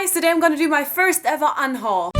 guys, today I'm gonna do my first ever unhaul.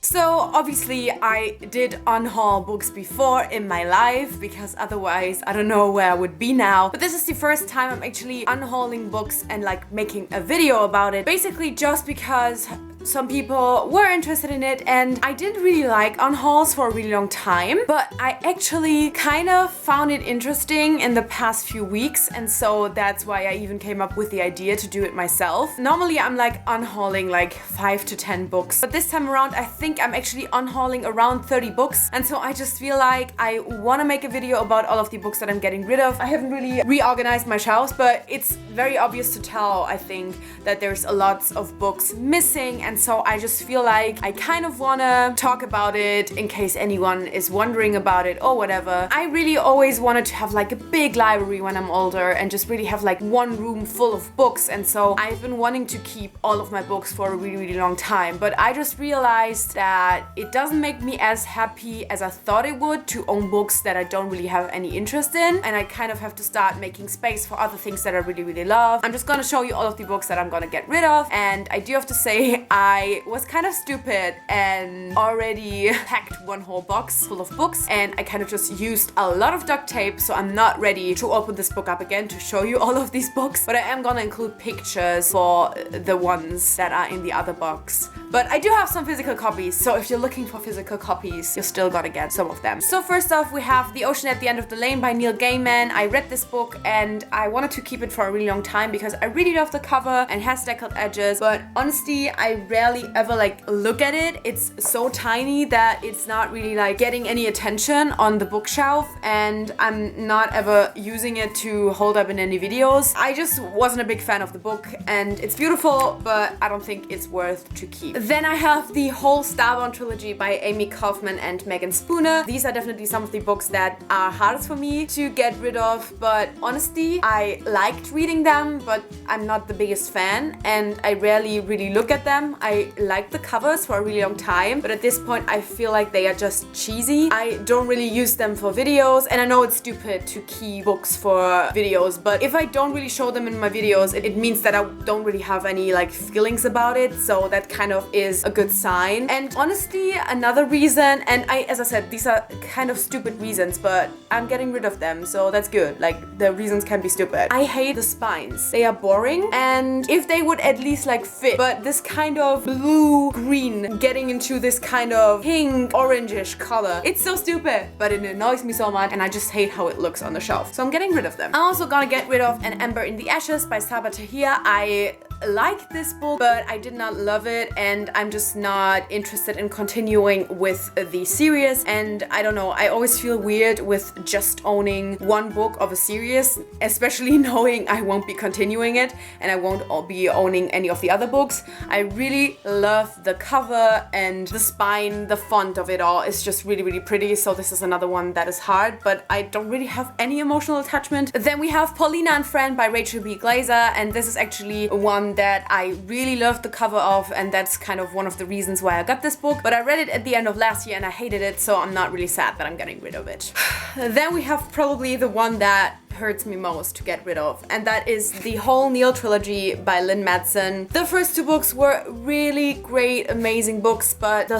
So obviously I did unhaul books before in my life because otherwise I don't know where I would be now. But this is the first time I'm actually unhauling books and like making a video about it. Basically just because some people were interested in it and I didn't really like unhauls for a really long time, but I actually kind of found it interesting in the past few weeks, and so that's why I even came up with the idea to do it myself. Normally I'm like unhauling like 5 to 10 books, but this time around I think I'm actually unhauling around 30 books, and so I just feel like I want to make a video about all of the books that I'm getting rid of. I haven't really reorganized my shelves, but it's very obvious to tell, I think, that there's a lot of books missing, and so I just feel like I kind of wanna talk about it in case anyone is wondering about it or whatever. I really always wanted to have like a big library when I'm older and just really have like one room full of books, and so I've been wanting to keep all of my books for a really long time, but I just realized that it doesn't make me as happy as I thought it would to own books that I don't really have any interest in, and I kind of have to start making space for other things that I really love. I'm just gonna show you all of the books that I'm gonna get rid of, and I do have to say I was kind of stupid and already packed one whole box full of books, and I kind of just used a lot of duct tape, so I'm not ready to open this book up again to show you all of these books, but I am gonna include pictures for the ones that are in the other box. But I do have some physical copies, so if you're looking for physical copies, you're still gonna get some of them. So first off, we have The Ocean at the End of the Lane by Neil Gaiman. I read this book and I wanted to keep it for a really long time because I really love the cover and has deckled edges, but honestly, I rarely ever like look at it. It's so tiny that it's not really like getting any attention on the bookshelf, and I'm not ever using it to hold up in any videos. I just wasn't a big fan of the book, and it's beautiful, but I don't think it's worth to keep. Then I have the whole Starbound trilogy by Amy Kaufman and Megan Spooner. These are definitely some of the books that are hardest for me to get rid of, but honestly, I liked reading them, but I'm not the biggest fan, and I rarely really look at them. I like the covers for a really long time, but at this point I feel like they are just cheesy. I don't really use them for videos, and I know it's stupid to keep books for videos, but if I don't really show them in my videos, it means that I don't really have any like feelings about it, so that kind of is a good sign. And honestly, another reason, and as I said, these are kind of stupid reasons, but I'm getting rid of them, so that's good. Like, the reasons can be stupid. I hate the spines. They are boring, and if they would at least like fit, but this kind of blue-green getting into this kind of pink orangish color, it's so stupid, but it annoys me so much, and I just hate how it looks on the shelf, so I'm getting rid of them. I'm also gonna get rid of An Ember in the Ashes by Sabaa Tahir. I like this book, but I did not love it, and I'm just not interested in continuing with the series. And I don't know, I always feel weird with just owning one book of a series, especially knowing I won't be continuing it and I won't be owning any of the other books. I really love the cover and the spine, the font of it all is just really pretty, so this is another one that is hard, but I don't really have any emotional attachment. Then we have Paulina and Friend by Rachel B. Glaser, and this is actually one that I really loved the cover of, and that's kind of one of the reasons why I got this book, but I read it at the end of last year and I hated it, so I'm not really sad that I'm getting rid of it. Then we have probably the one that hurts me most to get rid of, and that is the whole Neil trilogy by Lynn Madsen. The first two books were really great, amazing books, but the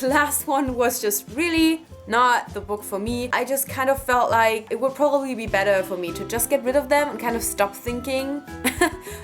last one was just really not the book for me. I just kind of felt like it would probably be better for me to just get rid of them and kind of stop thinking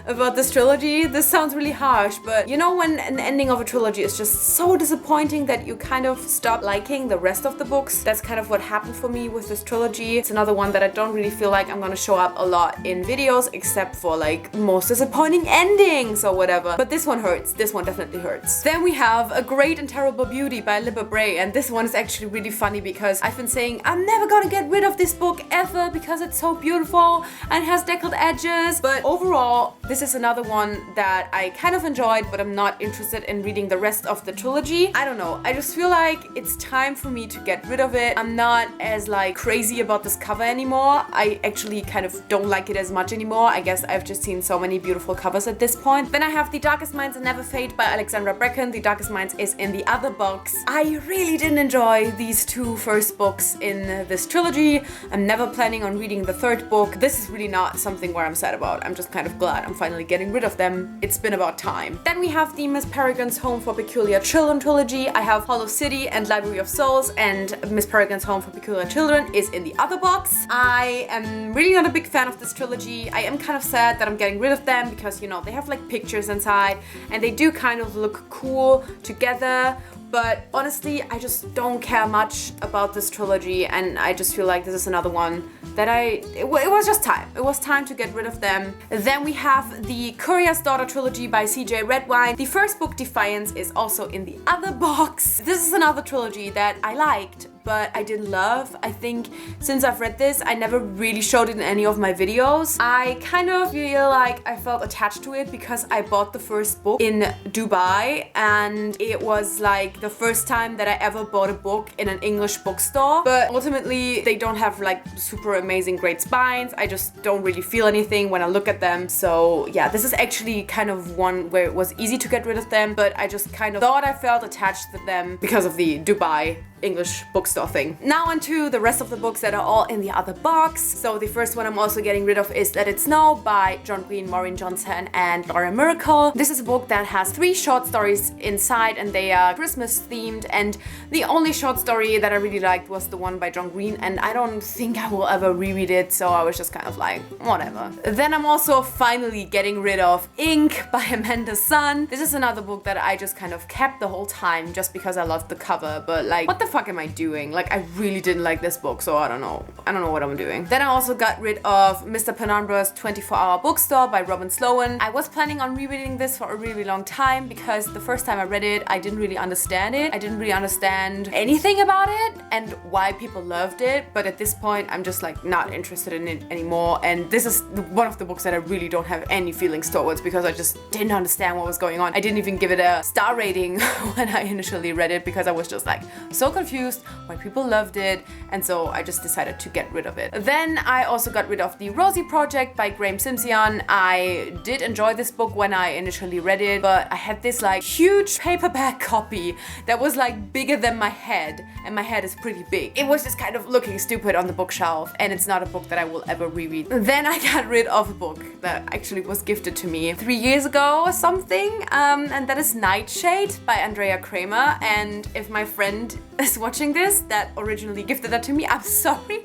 about this trilogy. This sounds really harsh, but you know when an ending of a trilogy is just so disappointing that you kind of stop liking the rest of the books? That's kind of what happened for me with this trilogy. It's another one that I don't really feel like I'm gonna show up a lot in videos, except for like most disappointing endings or whatever. But this one hurts. This one definitely hurts. Then we have A Great and Terrible Beauty by Libba Bray, and this one is actually really funny because I've been saying I'm never gonna get rid of this book ever because it's so beautiful and has deckled edges, but overall This is another one that I kind of enjoyed, but I'm not interested in reading the rest of the trilogy. I don't know. I just feel like it's time for me to get rid of it. I'm not as like crazy about this cover anymore. I actually kind of don't like it as much anymore. I guess I've just seen so many beautiful covers at this point. Then I have The Darkest Minds and Never Fade by Alexandra Bracken. The Darkest Minds is in the other box. I really didn't enjoy these two first books in this trilogy. I'm never planning on reading the third book. This is really not something where I'm sad about. I'm just kind of glad I'm finally getting rid of them. It's been about time. Then we have the Miss Peregrine's Home for Peculiar Children trilogy. I have Hollow City and Library of Souls, and Miss Peregrine's Home for Peculiar Children is in the other box. I am really not a big fan of this trilogy. I am kind of sad that I'm getting rid of them because, you know, they have like pictures inside and they do kind of look cool together. But honestly, I just don't care much about this trilogy, and I just feel like this is another one that it was just time. It was time to get rid of them. Then we have the Courier's Daughter trilogy by CJ Redwine. The first book, Defiance, is also in the other box. This is another trilogy that I liked, but I didn't love. I think since I've read this, I never really showed it in any of my videos. I kind of feel like I felt attached to it because I bought the first book in Dubai, and it was like the first time that I ever bought a book in an English bookstore. But ultimately, they don't have like super amazing great spines. I just don't really feel anything when I look at them. So yeah, this is actually kind of one where it was easy to get rid of them, but I just kind of thought I felt attached to them because of the Dubai English bookstore thing. Now onto the rest of the books that are all in the other box. So the first one I'm also getting rid of is Let It Snow by John Green, Maureen Johnson, and Laura Miracle. This is a book that has 3 short stories inside, and they are Christmas themed, and the only short story that I really liked was the one by John Green, and I don't think I will ever reread it, so I was just kind of like, whatever. Then I'm also finally getting rid of Ink by Amanda Sun. This is another book that I just kind of kept the whole time just because I loved the cover, but like, what the fuck am I doing? Like, I really didn't like this book, so I don't know what I'm doing. Then I also got rid of Mr. Penumbra's 24-Hour Bookstore by Robin Sloan. I was planning on rereading this for a really long time because the first time I read it, I didn't really understand it. I didn't really understand anything about it and why people loved it, but at this point, I'm just like not interested in it anymore, and this is one of the books that I really don't have any feelings towards because I just didn't understand what was going on. I didn't even give it a star rating when I initially read it because I was just like so confused why people loved it, and so I just decided to get rid of it. Then I also got rid of The Rosie Project by Graham Simpson. I did enjoy this book when I initially read it, but I had this like huge paperback copy that was like bigger than my head, and my head is pretty big. It was just kind of looking stupid on the bookshelf, and it's not a book that I will ever reread. Then I got rid of a book that actually was gifted to me 3 years ago or something, and that is Nightshade by Andrea Kramer. And if my friend is watching this that originally gifted that to me, I'm sorry,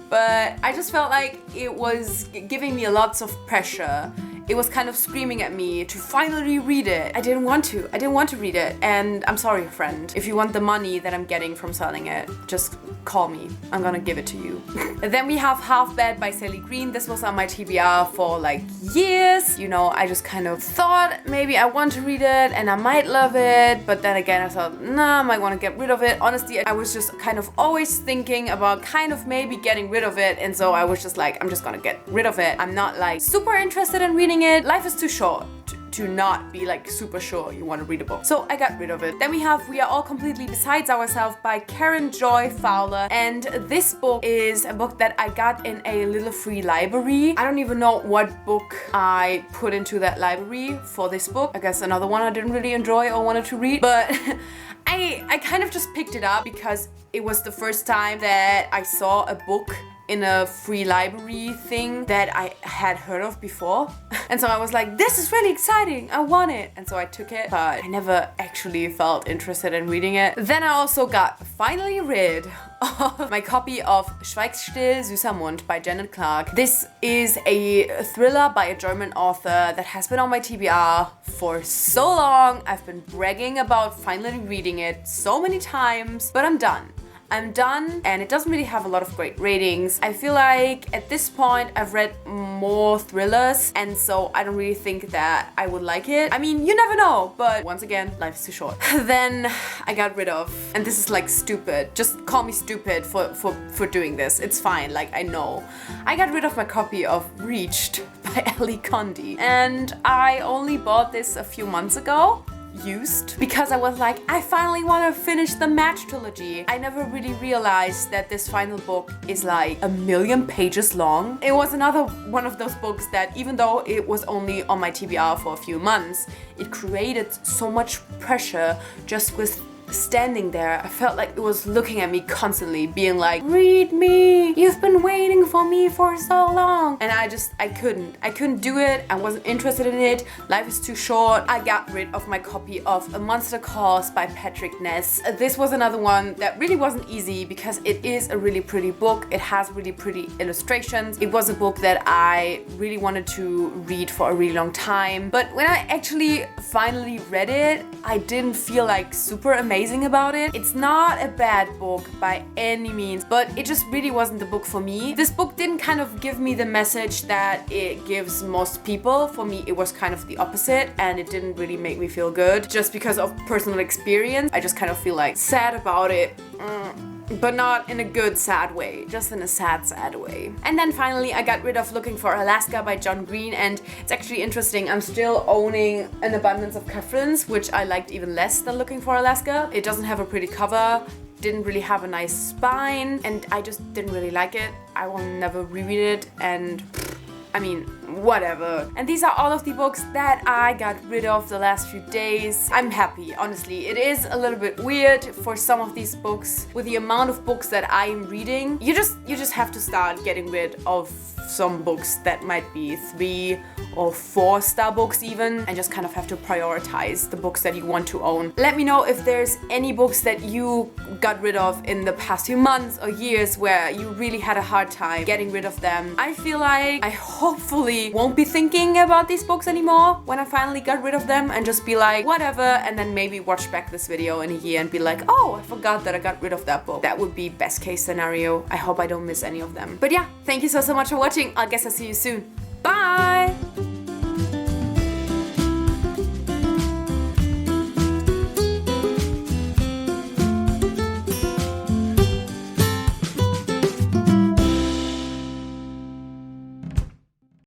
but I just felt like it was giving me lots of pressure. It was kind of screaming at me to finally read it. I didn't want to read it, and I'm sorry, friend. If you want the money that I'm getting from selling it, just call me. I'm gonna give it to you. Then we have Half Bad by Sally Green. This was on my TBR for like years. You know, I just kind of thought maybe I want to read it and I might love it, but then again I thought, nah, I might want to get rid of it. Honestly, I was just kind of always thinking about kind of maybe getting rid of it, and so I was just like, I'm just gonna get rid of it. I'm not like super interested in reading it. Life is too short to not be like super sure you want to read a book. So I got rid of it. Then we have We Are All Completely Besides Ourselves by Karen Joy Fowler. And this book is a book that I got in a little free library. I don't even know what book I put into that library for this book. I guess another one I didn't really enjoy or wanted to read, but I kind of just picked it up because it was the first time that I saw a book in a free library thing that I had heard of before. And so I was like, this is really exciting, I want it. And so I took it, but I never actually felt interested in reading it. Then I also got finally rid of my copy of Schweigst still, süßer Mund by Janet Clark. This is a thriller by a German author that has been on my TBR for so long. I've been bragging about finally reading it so many times, but I'm done. I'm done, and it doesn't really have a lot of great ratings. I feel like at this point I've read more thrillers, and so I don't really think that I would like it. I mean, you never know, but once again, life is too short. Then I got rid of, and this is like stupid, just call me stupid for doing this, it's fine, like I know. I got rid of my copy of Reached by Ellie Condi, and I only bought this a few months ago, used, because I was like, I finally want to finish the Match trilogy. I never really realized that this final book is like 1,000,000 pages long. It was another one of those books that, even though it was only on my TBR for a few months, it created so much pressure just with standing there. I felt like it was looking at me constantly, being like, read me, you've been waiting for me for so long. And I couldn't do it. I wasn't interested in it. Life is too short. I got rid of my copy of A Monster Calls by Patrick Ness. This was another one that really wasn't easy because it is a really pretty book. It has really pretty illustrations. It was a book that I really wanted to read for a really long time. But when I actually finally read it, I didn't feel like super amazing about it. It's not a bad book by any means, but it just really wasn't the book for me. This book didn't kind of give me the message that it gives most people. For me, it was kind of the opposite, and it didn't really make me feel good just because of personal experience. I just kind of feel like sad about it. But not in a good sad way, just in a sad way. And then finally I got rid of Looking for Alaska by John Green, and it's actually interesting. I'm still owning An Abundance of Catherines, which I liked even less than Looking for Alaska. It doesn't have a pretty cover, didn't really have a nice spine, and I just didn't really like it. I will never reread it, and I mean, whatever. And these are all of the books that I got rid of the last few days. I'm happy, honestly. It is a little bit weird for some of these books. With the amount of books that I am reading, you just have to start getting rid of some books that might be 3 or 4-star books even, and just kind of have to prioritize the books that you want to own. Let me know if there's any books that you got rid of in the past few months or years where you really had a hard time getting rid of them. I feel like I hopefully won't be thinking about these books anymore when I finally got rid of them, and just be like, whatever, and then maybe watch back this video in a year and be like, oh, I forgot that I got rid of that book. That would be best case scenario. I hope I don't miss any of them. But yeah, thank you so much for watching. I guess I'll see you soon. Bye!